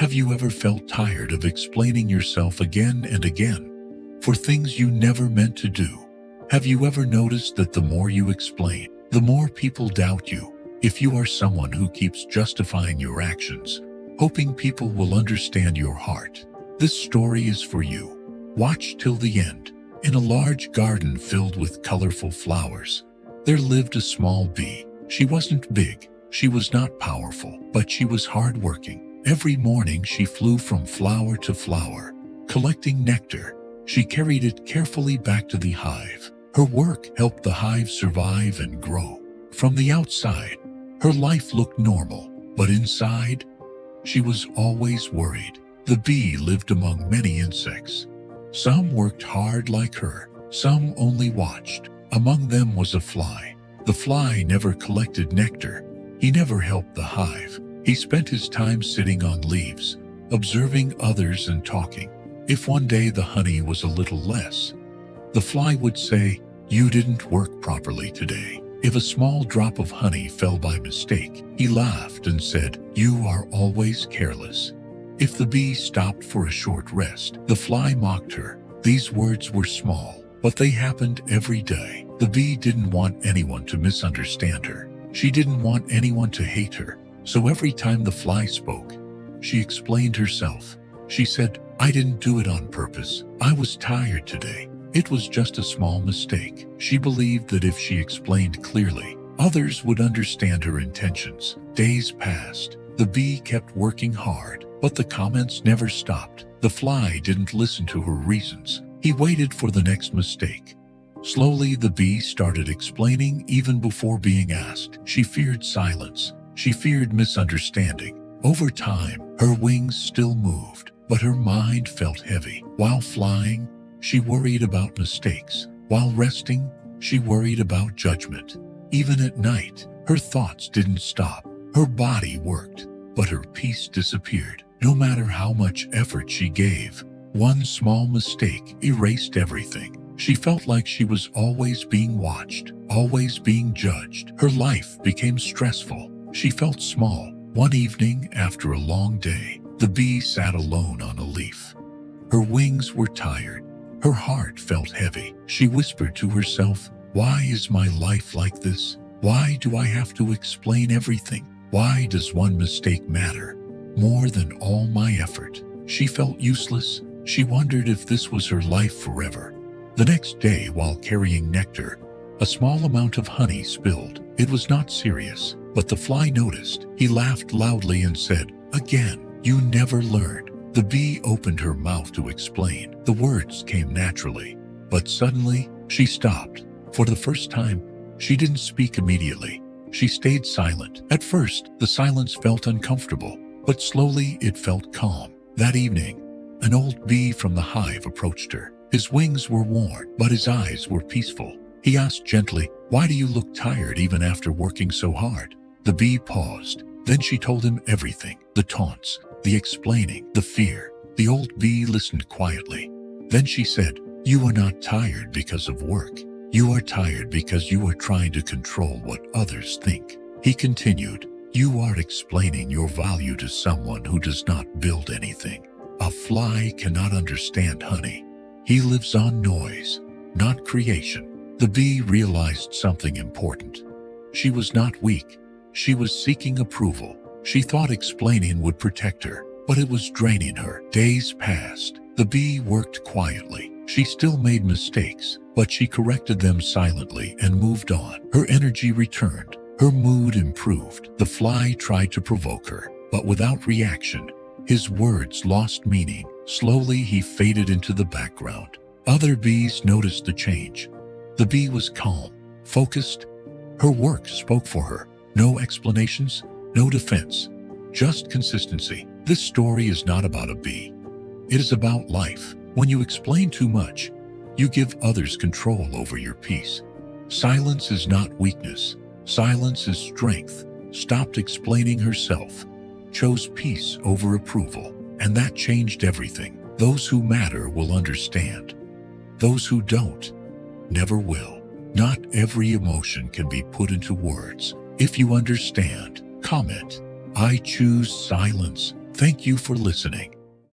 Have you ever felt tired of explaining yourself again and again for things you never meant to do? Have you ever noticed that the more you explain, the more people doubt you? If you are someone who keeps justifying your actions, hoping people will understand your heart, this story is for you. Watch till the end. In a large garden filled with colorful flowers, there lived a small bee. She wasn't big, she was not powerful, but she was hardworking. Every morning she flew from flower to flower, collecting nectar. She carried it carefully back to the hive. Her work helped the hive survive and grow. From the outside, her life looked normal, but inside, she was always worried. The bee lived among many insects. Some worked hard like her, some only watched. Among them was a fly. The fly never collected nectar. He never helped the hive. He spent his time sitting on leaves, observing others and talking. If one day the honey was a little less, the fly would say, "You didn't work properly today." If a small drop of honey fell by mistake, he laughed and said, "You are always careless." If the bee stopped for a short rest, the fly mocked her. These words were small, but they happened every day. The bee didn't want anyone to misunderstand her. She didn't want anyone to hate her. So every time the fly spoke, she explained herself. She said, "I didn't do it on purpose. I was tired today. It was just a small mistake." She believed that if she explained clearly, others would understand her intentions. Days passed. The bee kept working hard, but the comments never stopped. The fly didn't listen to her reasons. He waited for the next mistake. Slowly, the bee started explaining even before being asked. She feared silence. She feared misunderstanding. Over time, her wings still moved, but her mind felt heavy. While flying, she worried about mistakes. While resting, she worried about judgment. Even at night, her thoughts didn't stop. Her body worked, but her peace disappeared. No matter how much effort she gave, one small mistake erased everything. She felt like she was always being watched, always being judged. Her life became stressful. She felt small. One evening, after a long day, the bee sat alone on a leaf. Her wings were tired. Her heart felt heavy. She whispered to herself, "Why is my life like this? Why do I have to explain everything? Why does one mistake matter more than all my effort?" She felt useless. She wondered if this was her life forever. The next day, while carrying nectar, a small amount of honey spilled. It was not serious, but the fly noticed. He laughed loudly and said, "Again, you never learned." The bee opened her mouth to explain. The words came naturally, but suddenly she stopped. For the first time, she didn't speak immediately. She stayed silent. At first, the silence felt uncomfortable, but slowly it felt calm. That evening, an old bee from the hive approached her. His wings were worn, but his eyes were peaceful. He asked gently, "Why do you look tired even after working so hard?" The bee paused. Then she told him everything: the taunts, the explaining, the fear. The old bee listened quietly. Then she said, "You are not tired because of work. You are tired because you are trying to control what others think." He continued, "You are explaining your value to someone who does not build anything. A fly cannot understand honey. He lives on noise, not creation." The bee realized something important. She was not weak. She was seeking approval. She thought explaining would protect her, but it was draining her. Days passed. The bee worked quietly. She still made mistakes, but she corrected them silently and moved on. Her energy returned. Her mood improved. The fly tried to provoke her, but without reaction. His words lost meaning. Slowly, he faded into the background. Other bees noticed the change. The bee was calm, focused. Her work spoke for her. No explanations, no defense, just consistency. This story is not about a bee. It is about life. When you explain too much, you give others control over your peace. Silence is not weakness. Silence is strength. Stopped explaining herself, chose peace over approval, and that changed everything. Those who matter will understand. Those who don't never will. Not every emotion can be put into words. If you understand, comment, "I choose silence." Thank you for listening.